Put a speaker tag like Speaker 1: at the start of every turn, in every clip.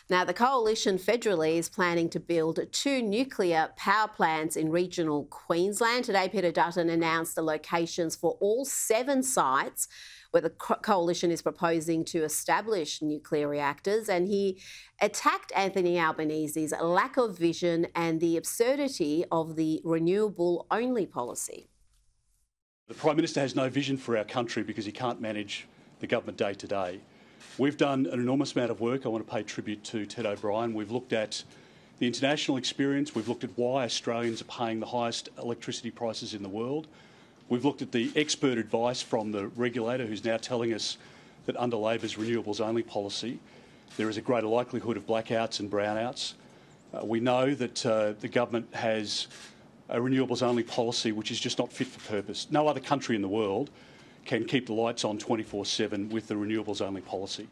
Speaker 1: Now, the coalition federally is planning to build 2 nuclear power plants in regional Queensland. Today, Peter Dutton announced the locations for all 7 sites where the coalition is proposing to establish nuclear reactors, and he attacked Anthony Albanese's lack of vision and the absurdity of the renewable-only policy.
Speaker 2: The Prime Minister has no vision for our country because he can't manage the government day to day. We've done an enormous amount of work. I want to pay tribute to Ted O'Brien. We've looked at the international experience. We've looked at why Australians are paying the highest electricity prices in the world. We've looked at the expert advice from the regulator, who's now telling us that under Labor's renewables-only policy, there is a greater likelihood of blackouts and brownouts. We know that the government has a renewables-only policy which is just not fit for purpose. No other country in the world can keep the lights on 24/7 with the renewables-only policy.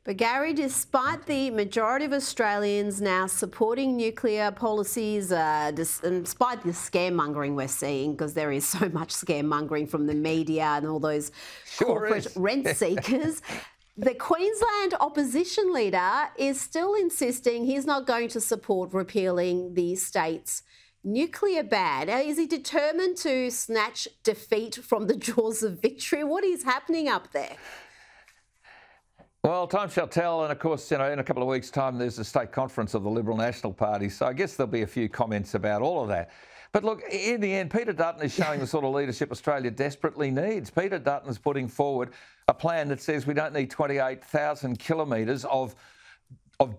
Speaker 1: But Gary, despite the majority of Australians now supporting nuclear policies, despite the scaremongering we're seeing, because there is so much scaremongering from the media and all those corporate rent seekers, the Queensland opposition leader is still insisting he's not going to support repealing the state's nuclear ban. Is he determined to snatch defeat from the jaws of victory? What is happening up there?
Speaker 3: Well, time shall tell, and of course, in a couple of weeks' time, there's a state conference of the Liberal National Party, so I guess there'll be a few comments about all of that. But look, in the end, Peter Dutton is showing the sort of leadership Australia desperately needs. Peter Dutton is putting forward a plan that says we don't need 28,000 kilometres of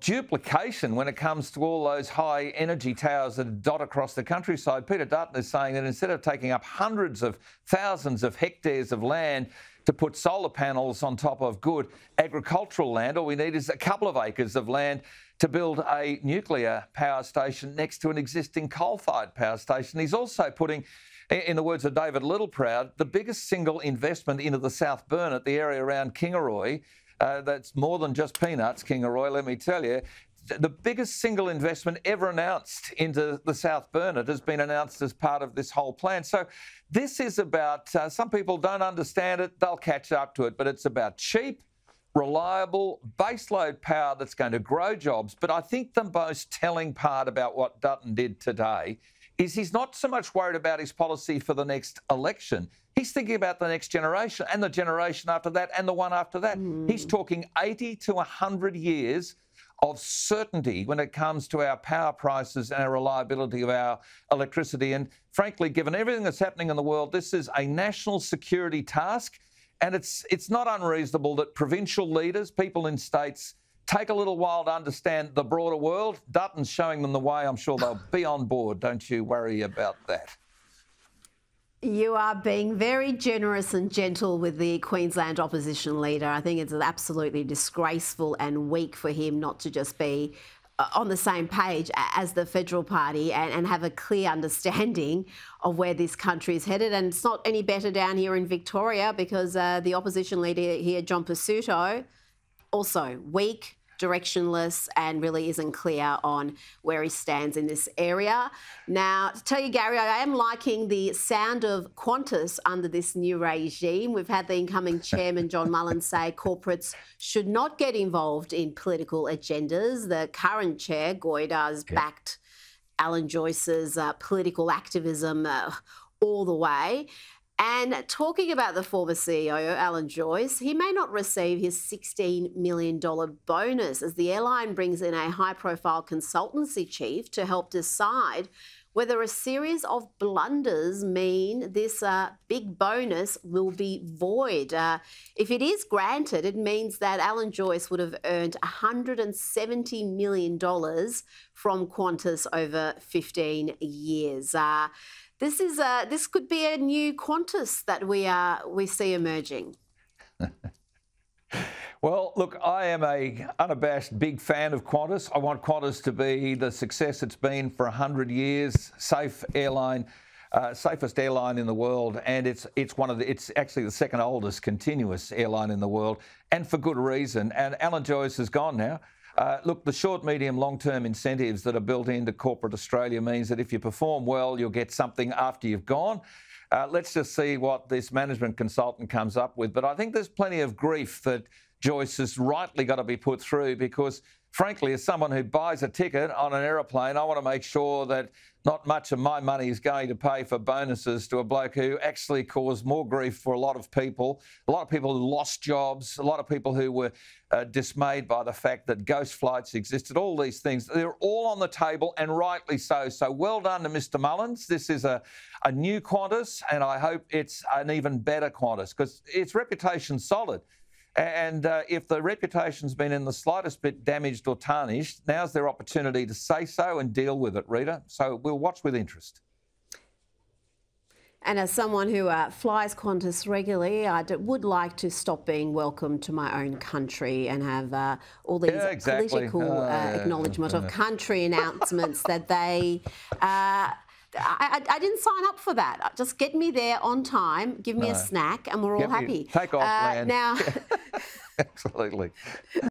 Speaker 3: duplication when it comes to all those high energy towers that dot across the countryside. Peter Dutton is saying that instead of taking up hundreds of thousands of hectares of land to put solar panels on top of good agricultural land, all we need is a couple of acres of land to build a nuclear power station next to an existing coal-fired power station. He's also putting, in the words of David Littleproud, the biggest single investment into the South Burnett, the area around Kingaroy. That's more than just peanuts, Kingaroy, let me tell you. The biggest single investment ever announced into the South Burnett has been announced as part of this whole plan. So this is about, some people don't understand it, they'll catch up to it, but it's about cheap, reliable, baseload power that's going to grow jobs. But I think the most telling part about what Dutton did today is he's not so much worried about his policy for the next election. He's thinking about the next generation and the generation after that and the one after that. He's talking 80 to 100 years of certainty when it comes to our power prices and our reliability of our electricity. And frankly, given everything that's happening in the world, this is a national security task. And it's not unreasonable that provincial leaders, people in states, take a little while to understand the broader world. Dutton's showing them the way. I'm sure they'll be on board. Don't you worry about that.
Speaker 1: You are being very generous and gentle with the Queensland opposition leader. I think it's absolutely disgraceful and weak for him not to just be on the same page as the federal party and have a clear understanding of where this country is headed. And it's not any better down here in Victoria because the opposition leader here, John Pesutto, also weak, directionless, and really isn't clear on where he stands in this area. Now, to tell you, Gary, I am liking the sound of Qantas under this new regime. We've had the incoming chairman, John Mullen, say corporates should not get involved in political agendas. The current chair, Goyda, has backed Alan Joyce's political activism all the way. And talking about the former CEO, Alan Joyce, he may not receive his $16 million bonus as the airline brings in a high-profile consultancy chief to help decide whether a series of blunders mean this big bonus will be void. If it is granted, it means that Alan Joyce would have earned $170 million from Qantas over 15 years. This could be a new Qantas that we see emerging.
Speaker 3: Well, look, I am a unabashed big fan of Qantas. I want Qantas to be the success it's been for 100 years, safe airline, safest airline in the world, and it's actually the second oldest continuous airline in the world, and for good reason. And Alan Joyce is gone now. Look, the short, medium, long-term incentives that are built into corporate Australia means that if you perform well, you'll get something after you've gone. Let's just see what this management consultant comes up with. But I think there's plenty of grief that Joyce has rightly got to be put through because, frankly, as someone who buys a ticket on an aeroplane, I want to make sure that not much of my money is going to pay for bonuses to a bloke who actually caused more grief for a lot of people who lost jobs, a lot of people who were dismayed by the fact that ghost flights existed, all these things. They're all on the table, and rightly so. So well done to Mr Mullins. This is a new Qantas, and I hope it's an even better Qantas because its reputation's solid. And if the reputation's been in the slightest bit damaged or tarnished, now's their opportunity to say so and deal with it, Rita. So we'll watch with interest.
Speaker 1: And as someone who flies Qantas regularly, I would like to stop being welcome to my own country and have all these political acknowledgement of country announcements that they... I didn't sign up for that. Just get me there on time, give me a snack, and we're all happy.
Speaker 3: Take off, land.
Speaker 1: Now,
Speaker 3: Absolutely.